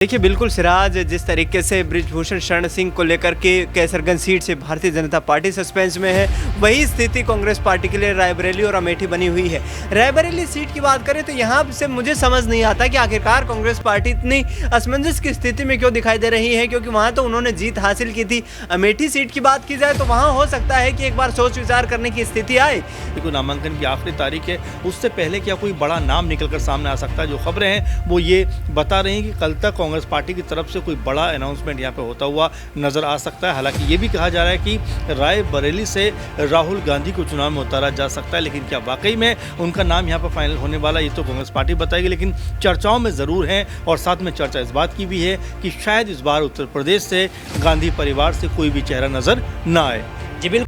देखिए बिल्कुल सिराज, जिस तरीके से बृजभूषण शरण सिंह को लेकर के कैसरगंज सीट से भारतीय जनता पार्टी सस्पेंस में है, वही स्थिति कांग्रेस पार्टी के लिए रायबरेली और अमेठी बनी हुई है। रायबरेली सीट की बात करें तो यहाँ से मुझे समझ नहीं आता कि आखिरकार कांग्रेस पार्टी इतनी असमंजस की स्थिति में क्यों दिखाई दे रही है, क्योंकि वहाँ तो उन्होंने जीत हासिल की थी। अमेठी सीट की बात की जाए तो वहाँ हो सकता है कि एक बार सोच विचार करने की स्थिति आए। देखो, नामांकन की आखिरी तारीख है, उससे पहले क्या कोई बड़ा नाम निकलकर सामने आ सकता है। जो खबरें हैं वो ये बता रही हैं कि कल तक कांग्रेस पार्टी की तरफ से कोई बड़ा अनाउंसमेंट यहाँ पे होता हुआ नजर आ सकता है। हालांकि ये भी कहा जा रहा है कि रायबरेली से राहुल गांधी को चुनाव में उतारा जा सकता है, लेकिन क्या वाकई में उनका नाम यहाँ पर फाइनल होने वाला, ये तो कांग्रेस पार्टी बताएगी। लेकिन चर्चाओं में ज़रूर हैं और साथ में चर्चा इस बात की भी है कि शायद इस बार उत्तर प्रदेश से गांधी परिवार से कोई भी चेहरा नजर न आए। जी बिल्कुल।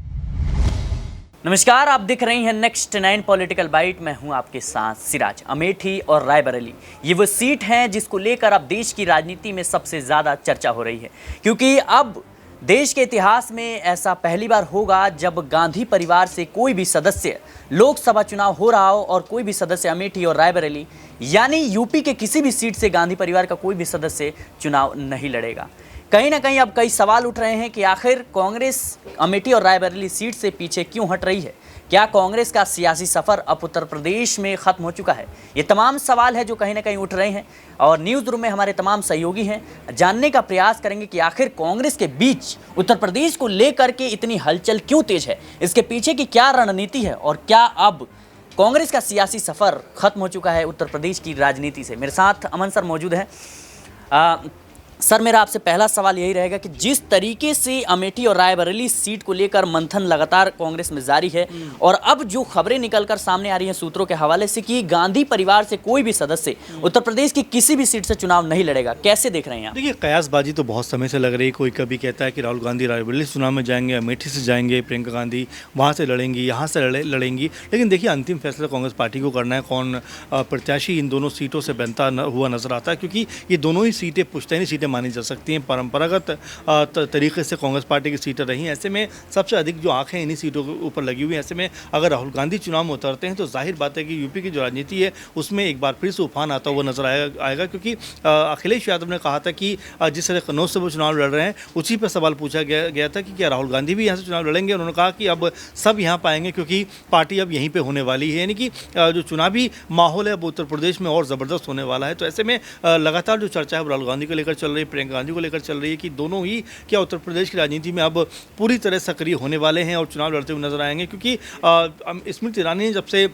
नमस्कार, आप दिख रही हैं नेक्स्ट 9 पॉलिटिकल बाइट। मैं हूं आपके साथ सिराज। अमेठी और रायबरेली ये वो सीट हैं जिसको लेकर अब देश की राजनीति में सबसे ज़्यादा चर्चा हो रही है, क्योंकि अब देश के इतिहास में ऐसा पहली बार होगा जब गांधी परिवार से कोई भी सदस्य लोकसभा चुनाव हो रहा हो और कोई भी सदस्य अमेठी और रायबरेली यानी यूपी के किसी भी सीट से गांधी परिवार का कोई भी सदस्य चुनाव नहीं लड़ेगा। कहीं ना कहीं अब कई सवाल उठ रहे हैं कि आखिर कांग्रेस अमेठी और रायबरेली सीट से पीछे क्यों हट रही है। क्या कांग्रेस का सियासी सफ़र अब उत्तर प्रदेश में ख़त्म हो चुका है? ये तमाम सवाल है जो कहीं ना कहीं उठ रहे हैं और न्यूज़ रूम में हमारे तमाम सहयोगी हैं। जानने का प्रयास करेंगे कि आखिर कांग्रेस के बीच उत्तर प्रदेश को लेकर के इतनी हलचल क्यों तेज है, इसके पीछे की क्या रणनीति है और क्या अब कांग्रेस का सियासी सफ़र ख़त्म हो चुका है उत्तर प्रदेश की राजनीति से। मेरे साथ अमन सर मौजूद हैं। सर, मेरा आपसे पहला सवाल यही रहेगा कि जिस तरीके से अमेठी और रायबरेली सीट को लेकर मंथन लगातार कांग्रेस में जारी है और अब जो खबरें निकलकर सामने आ रही हैं सूत्रों के हवाले से कि गांधी परिवार से कोई भी सदस्य उत्तर प्रदेश की किसी भी सीट से चुनाव नहीं लड़ेगा, कैसे देख रहे हैं आप? देखिए, कयासबाजी तो बहुत समय से लग रही है। कोई कभी कहता है कि राहुल गांधी रायबरेली चुनाव में जाएंगे, अमेठी से जाएंगे, प्रियंका गांधी वहाँ से लड़ेंगी, यहाँ से लड़ेंगी। लेकिन देखिए, अंतिम फैसला कांग्रेस पार्टी को करना है, कौन प्रत्याशी इन दोनों सीटों से बनता हुआ नजर आता है, क्योंकि ये दोनों ही सीटें पुश्तैनी सीटें मानी जा सकती हैं। परंपरागत तरीके से कांग्रेस पार्टी की सीटें रही हैं। ऐसे में सबसे अधिक जो आंखें इन्हीं सीटों के ऊपर लगी हुई हैं। ऐसे में अगर राहुल गांधी चुनाव में उतरते हैं तो जाहिर बात है कि यूपी की जो राजनीति है उसमें एक बार फिर से उफान आता हुआ नजर आएगा, क्योंकि अखिलेश यादव ने कहा था कि जिस तरह कन्नौज से वो चुनाव लड़ रहे हैं उसी पर सवाल पूछा गया था कि क्या राहुल गांधी भी यहाँ से चुनाव लड़ेंगे। उन्होंने कहा कि अब सब यहाँ पाएंगे क्योंकि पार्टी अब यहीं पर होने वाली है, यानी कि जो चुनावी माहौल है अब उत्तर प्रदेश में और ज़बरदस्त होने वाला है। तो ऐसे में लगातार जो चर्चा है राहुल गांधी को लेकर चल रही है, प्रियंका गांधी को लेकर चल रही है कि दोनों ही क्या उत्तर प्रदेश की राजनीति में अब पूरी तरह सक्रिय होने वाले हैं और चुनाव लड़ते हुए नजर आएंगे, क्योंकि स्मृति ईरानी ने जब से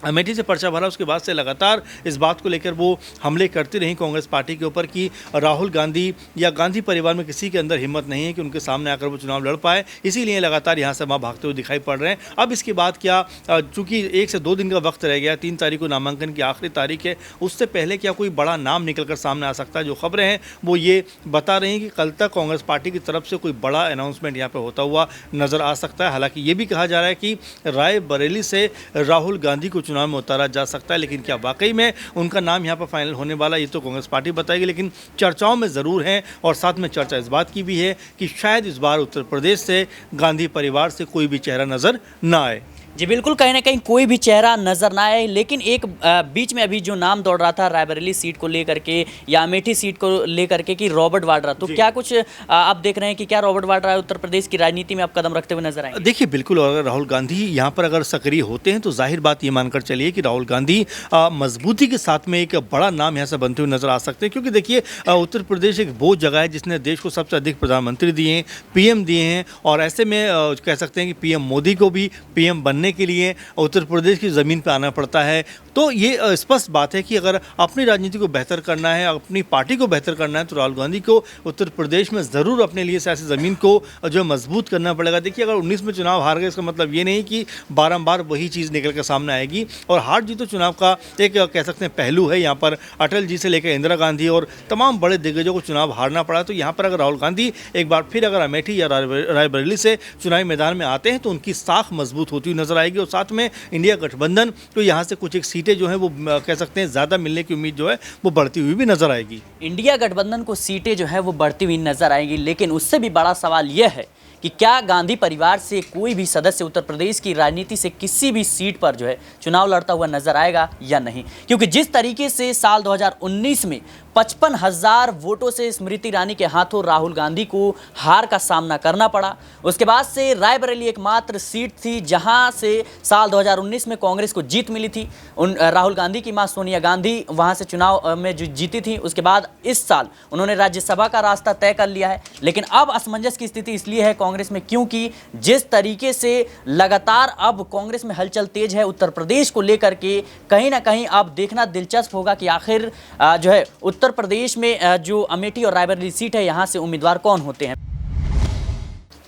अमेठी से पर्चा भरा उसके बाद से लगातार इस बात को लेकर वो हमले करती रही कांग्रेस पार्टी के ऊपर कि राहुल गांधी या गांधी परिवार में किसी के अंदर हिम्मत नहीं है कि उनके सामने आकर वो चुनाव लड़ पाए, इसीलिए लगातार यहाँ से वहाँ भागते हुए दिखाई पड़ रहे हैं। अब इसके बाद क्या, चूंकि 1 से 2 दिन का वक्त रह गया, 3 तारीख को नामांकन की आखिरी तारीख है, उससे पहले क्या कोई बड़ा नाम निकल कर सामने आ सकता है। जो खबरें हैं वो ये बता रही हैं कि कल तक कांग्रेस पार्टी की तरफ से कोई बड़ा अनाउंसमेंट यहाँ पर होता हुआ नजर आ सकता है। हालांकि ये भी कहा जा रहा है कि रायबरेली से राहुल गांधी को चुनाव में उतारा जा सकता है, लेकिन क्या वाकई में उनका नाम यहाँ पर फाइनल होने वाला, ये तो कांग्रेस पार्टी बताएगी। लेकिन चर्चाओं में ज़रूर हैं और साथ में चर्चा इस बात की भी है कि शायद इस बार उत्तर प्रदेश से गांधी परिवार से कोई भी चेहरा नजर न आए। जी बिल्कुल, कहीं ना कहीं कोई भी चेहरा नजर ना आए। लेकिन एक बीच में अभी जो नाम दौड़ रहा था रायबरेली सीट को लेकर के या अमेठी सीट को लेकर के कि रॉबर्ट वाड्रा, तो क्या कुछ आप देख रहे हैं कि क्या रॉबर्ट वाड्रा उत्तर प्रदेश की राजनीति में आप कदम रखते हुए नजर आएंगे? देखिए बिल्कुल, और अगर राहुल गांधी यहाँ पर अगर सक्रिय होते हैं तो जाहिर बात ये मानकर चलिए कि राहुल गांधी मजबूती के साथ में एक बड़ा नाम यहाँ से बनते हुए नजर आ सकते हैं, क्योंकि देखिए उत्तर प्रदेश एक वो जगह है जिसने देश को सबसे अधिक प्रधानमंत्री दिए हैं, पीएम दिए हैं, और ऐसे में कह सकते हैं कि पीएम मोदी को भी पीएम बनने के लिए उत्तर प्रदेश की ज़मीन पर आना पड़ता है। तो ये स्पष्ट बात है कि अगर अपनी राजनीति को बेहतर करना है, अपनी पार्टी को बेहतर करना है, तो राहुल गांधी को उत्तर प्रदेश में ज़रूर अपने लिए सियासी ज़मीन को जो मजबूत करना पड़ेगा। देखिए, अगर 19 में चुनाव हार गए इसका मतलब ये नहीं कि बारंबार वही चीज़ निकल कर सामने आएगी, और हार जीत तो चुनाव का एक कह सकते हैं पहलू है। यहाँ पर अटल जी से लेकर इंदिरा गांधी और तमाम बड़े दिग्गजों को चुनाव हारना पड़ा। तो यहाँ पर अगर राहुल गांधी एक बार फिर अगर अमेठी या रायबरेली से चुनावी मैदान में आते हैं तो उनकी साख मजबूत होती हुई नजर आएगी, और साथ में इंडिया गठबंधन तो यहाँ से कुछ एक सीटें जो हैं वो कह सकते हैं ज़्यादा मिलने की उम्मीद जो है वो बढ़ती हुई भी नजर आएगी। इंडिया गठबंधन को सीटें जो है वो बढ़ती हुई नजर आएगी, लेकिन उससे भी बड़ा सवाल यह है कि क्या गांधी परिवार से कोई भी सदस्य उत्तर प्रदेश की राजनीति से किसी भी सीट पर जो है चुनाव लड़ता हुआ नजर आएगा या नहीं, क्योंकि जिस तरीके से साल 2019 में 55,000 वोटों से स्मृति ईरानी के हाथों राहुल गांधी को हार का सामना करना पड़ा। उसके बाद से रायबरेली एकमात्र सीट थी जहां से साल 2019 में कांग्रेस को जीत मिली थी। राहुल गांधी की मां सोनिया गांधी वहां से चुनाव में जो जीती थी, उसके बाद इस साल उन्होंने राज्यसभा का रास्ता तय कर लिया है। लेकिन अब असमंजस की स्थिति इसलिए है कांग्रेस में, क्योंकि जिस तरीके से लगातार अब कांग्रेस में हलचल तेज है उत्तर प्रदेश को लेकर के, कहीं ना कहीं अब देखना दिलचस्प होगा कि आखिर जो है उत्तर प्रदेश में जो अमेठी और रायबरेली सीट है, यहां से उम्मीदवार कौन होते हैं।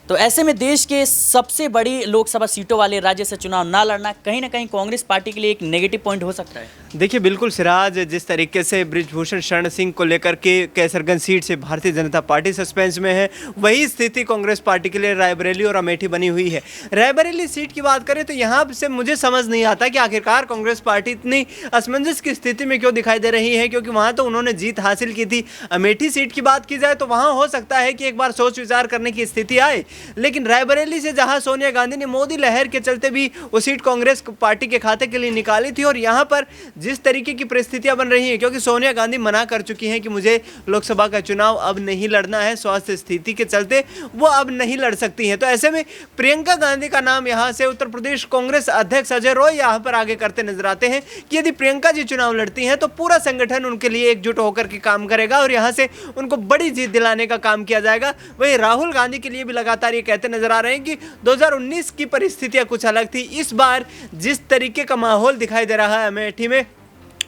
तो ऐसे में देश के सबसे बड़ी लोकसभा सीटों वाले राज्य से चुनाव ना लड़ना कहीं ना कहीं कांग्रेस पार्टी के लिए एक नेगेटिव पॉइंट हो सकता है। देखिए बिल्कुल सिराज, जिस तरीके से बृजभूषण शरण सिंह को लेकर के कैसरगंज सीट से भारतीय जनता पार्टी सस्पेंस में है, वही स्थिति कांग्रेस पार्टी के लिए रायबरेली और अमेठी बनी हुई है। रायबरेली सीट की बात करें तो यहाँ से मुझे समझ नहीं आता कि आखिरकार कांग्रेस पार्टी इतनी असमंजस की स्थिति में क्यों दिखाई दे रही है, क्योंकि वहाँ तो उन्होंने जीत हासिल की थी। अमेठी सीट की बात की जाए तो वहाँ हो सकता है कि एक बार सोच विचार करने की स्थिति आए, लेकिन रायबरेली से जहाँ सोनिया गांधी ने मोदी लहर के चलते भी वो सीट कांग्रेस पार्टी के खाते के लिए निकाली थी, और यहाँ पर जिस तरीके की परिस्थितियां बन रही हैं, क्योंकि सोनिया गांधी मना कर चुकी हैं कि मुझे लोकसभा का चुनाव अब नहीं लड़ना है, स्वास्थ्य स्थिति के चलते वो अब नहीं लड़ सकती हैं। तो ऐसे में प्रियंका गांधी का नाम यहाँ से उत्तर प्रदेश कांग्रेस अध्यक्ष अजय रॉय यहाँ पर आगे करते नजर आते हैं कि यदि प्रियंका जी चुनाव लड़ती हैं तो पूरा संगठन उनके लिए एकजुट होकर के काम करेगा और यहाँ से उनको बड़ी जीत दिलाने का काम किया जाएगा। वही राहुल गांधी के लिए भी लगातार ये कहते नजर आ रहे हैं कि 2019 की परिस्थितियां कुछ अलग थी। इस बार जिस तरीके का माहौल दिखाई दे रहा है अमेठी में,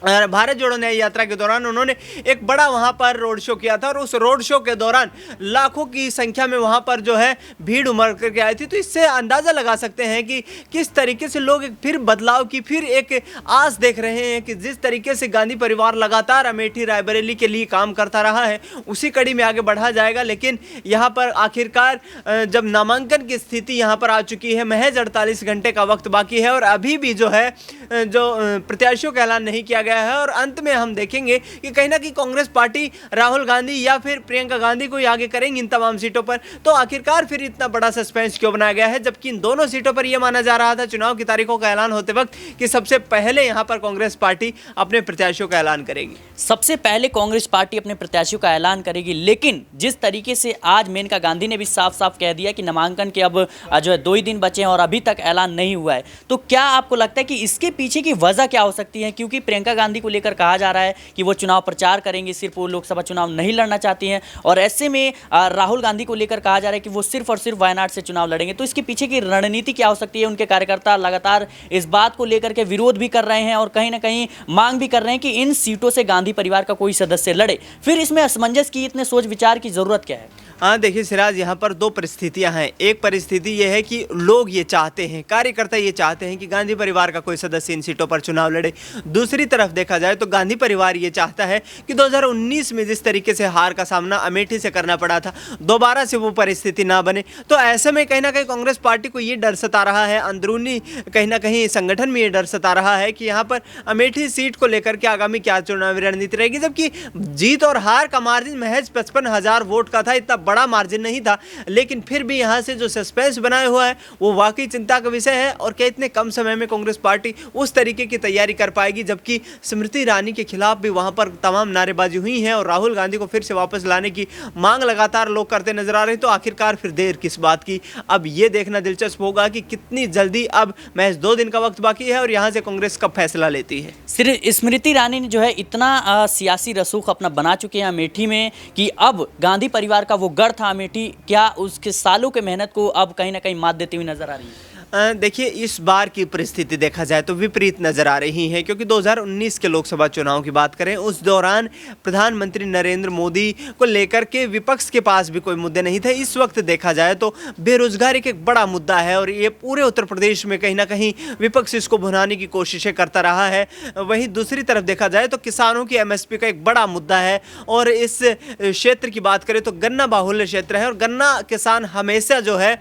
भारत जोड़ो न्याय यात्रा के दौरान उन्होंने एक बड़ा वहां पर रोड शो किया था और उस रोड शो के दौरान लाखों की संख्या में वहां पर जो है भीड़ उमड़ करके आई थी। तो इससे अंदाज़ा लगा सकते हैं कि किस तरीके से लोग एक फिर बदलाव की फिर एक आस देख रहे हैं कि जिस तरीके से गांधी परिवार लगातार अमेठी रायबरेली के लिए काम करता रहा है, उसी कड़ी में आगे बढ़ा जाएगा। लेकिन यहाँ पर आखिरकार जब नामांकन की स्थिति यहाँ पर आ चुकी है, महज 48 घंटे का वक्त बाकी है और अभी भी जो है जो प्रत्याशियों का ऐलान नहीं किया गया है, और अंत में हम देखेंगे कि कहीं ना कहीं कांग्रेस पार्टी राहुल गांधी या फिर प्रियंका गांधी को आगे करेंगे इन तमाम सीटों पर। तो आखिरकार फिर इतना बड़ा सस्पेंस क्यों बनाया गया है, जबकि इन दोनों सीटों पर यह माना जा रहा था चुनाव की तारीखों का ऐलान होते वक्त कि सबसे पहले यहां पर कांग्रेस पार्टी अपने प्रत्याशियों का ऐलान करेगी। सबसे पहले कांग्रेस पार्टी अपने प्रत्याशियों का ऐलान करेगी, लेकिन जिस तरीके से आज मेनका गांधी ने भी साफ साफ कह दिया कि नामांकन के अब जो है 2 ही दिन बचे हैं और अभी तक ऐलान नहीं हुआ है, तो क्या आपको लगता है कि इसके पीछे की वजह क्या हो सकती है? क्योंकि प्रियंका गांधी को लेकर कहा जा रहा है कि वो चुनाव प्रचार करेंगे, सिर्फ वो लोकसभा चुनाव नहीं लड़ना चाहती हैं, और ऐसे में राहुल गांधी को लेकर कहा जा रहा है कि वो सिर्फ और सिर्फ वायनाड से चुनाव लड़ेंगे। तो इसके पीछे की रणनीति क्या हो सकती है? उनके कार्यकर्ता लगातार इस बात को लेकर के विरोध भी कर रहे हैं और कहीं ना कहीं मांग भी कर रहे हैं कि इन सीटों से गांधी परिवार का कोई सदस्य लड़े। फिर इसमें असमंजस की इतने सोच विचार की जरूरत क्या है? हाँ देखिए सिराज, यहाँ पर 2 परिस्थितियाँ हैं। एक परिस्थिति ये है कि लोग ये चाहते हैं, कार्यकर्ता ये चाहते हैं कि गांधी परिवार का कोई सदस्य इन सीटों पर चुनाव लड़े। दूसरी तरफ देखा जाए तो गांधी परिवार ये चाहता है कि 2019 में जिस तरीके से हार का सामना अमेठी से करना पड़ा था, दोबारा से वो परिस्थिति ना बने। तो ऐसे में कहीं ना कहीं कांग्रेस पार्टी को ये डर सता रहा है, अंदरूनी कहीं ना कहीं संगठन में ये डर सता रहा है कि यहाँ पर अमेठी सीट को लेकर के आगामी क्या चुनावी रणनीति रहेगी, जबकि जीत और हार का मार्जिन महज 55,000 वोट का था, इतना बड़ा मार्जिन नहीं था। लेकिन फिर भी यहाँ से जो सस्पेंस बनाया हुआ है वो वाकई चिंता का विषय है, और क्या इतने कम समय में कांग्रेस पार्टी उस तरीके की तैयारी कर पाएगी, जबकि स्मृति ईरानी के खिलाफ भी वहां पर तमाम नारेबाजी हुई है और राहुल गांधी को फिर से वापस लाने की मांग लगातार लोग करते नजर आ रहे हैं। तो आखिरकार फिर देर किस बात की, अब ये देखना दिलचस्प होगा कि कितनी जल्दी, अब महज 2 दिन का वक्त बाकी है और यहाँ से कांग्रेस कब फैसला लेती है। सिर्फ स्मृति ईरानी ने जो है इतना सियासी रसूख अपना बना चुके हैं अमेठी में कि अब गांधी परिवार का वो गढ़ था अमेठी, क्या उसके सालों के मेहनत को अब कहीं ना कहीं मात देती हुई नजर आ रही है? देखिए इस बार की परिस्थिति देखा जाए तो विपरीत नजर आ रही है, क्योंकि 2019 के लोकसभा चुनाव की बात करें उस दौरान प्रधानमंत्री नरेंद्र मोदी को लेकर के विपक्ष के पास भी कोई मुद्दे नहीं थे। इस वक्त देखा जाए तो बेरोजगारी एक बड़ा मुद्दा है और ये पूरे उत्तर प्रदेश में कहीं ना कहीं विपक्ष इसको भुनाने की कोशिशें करता रहा है। वहीं दूसरी तरफ देखा जाए तो किसानों की MSP का एक बड़ा मुद्दा है, और इस क्षेत्र की बात करें तो गन्ना बाहुल्य क्षेत्र है और गन्ना किसान हमेशा जो है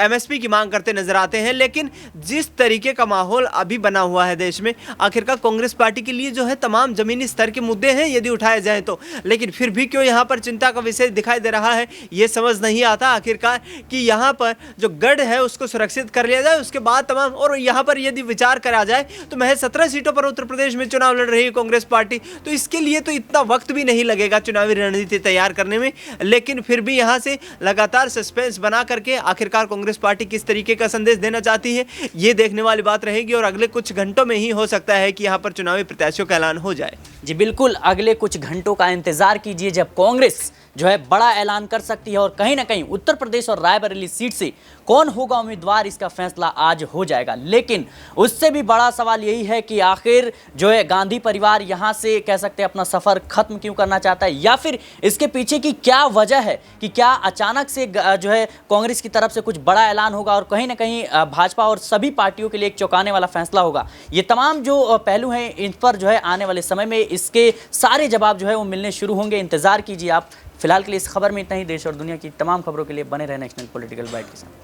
MSP की मांग मांग करते नजर आते हैं। लेकिन जिस तरीके का माहौल अभी बना हुआ है देश में, आखिरकार कांग्रेस पार्टी के लिए जो है तमाम जमीनी स्तर के मुद्दे हैं यदि उठाए जाएं तो, लेकिन फिर भी क्यों यहाँ पर चिंता का विषय दिखाई दे रहा है ये समझ नहीं आता आखिरकार कि यहाँ पर जो गढ़ है उसको सुरक्षित कर लिया जाए, उसके बाद तमाम, और यहाँ पर यदि विचार करा जाए तो महज 17 सीटों पर उत्तर प्रदेश में चुनाव लड़ रही है कांग्रेस पार्टी, तो इसके लिए तो इतना वक्त भी नहीं लगेगा चुनावी रणनीति तैयार करने में। लेकिन फिर भी यहाँ से लगातार सस्पेंस बना करके आखिरकार कांग्रेस पार्टी किस तरीके का संदेश देना चाहती है ये देखने वाली बात रहेगी, और अगले कुछ घंटों में ही हो सकता है कि यहाँ पर चुनावी प्रत्याशियों का ऐलान हो जाए। जी बिल्कुल, अगले कुछ घंटों का इंतजार कीजिए जब कांग्रेस जो है बड़ा ऐलान कर सकती है और कहीं ना कहीं उत्तर प्रदेश और रायबरेली सीट से कौन होगा उम्मीदवार इसका फैसला आज हो जाएगा। लेकिन उससे भी बड़ा सवाल यही है कि आखिर जो है गांधी परिवार यहां से कह सकते हैं अपना सफर खत्म क्यों करना चाहता है, या फिर इसके पीछे की क्या वजह है कि क्या अचानक से जो है कांग्रेस की तरफ से कुछ बड़ा ऐलान होगा और कहीं ना कहीं भाजपा और सभी पार्टियों के लिए एक चौंकाने वाला फैसला होगा। ये तमाम जो पहलू हैं इन पर जो है आने वाले समय में इसके सारे जवाब जो है वो मिलने शुरू होंगे। इंतजार कीजिए आप। फिलहाल के लिए इस खबर में इतना ही। देश और दुनिया की तमाम खबरों के लिए बने रहे नेशनल पॉलिटिकल बाइट के साथ।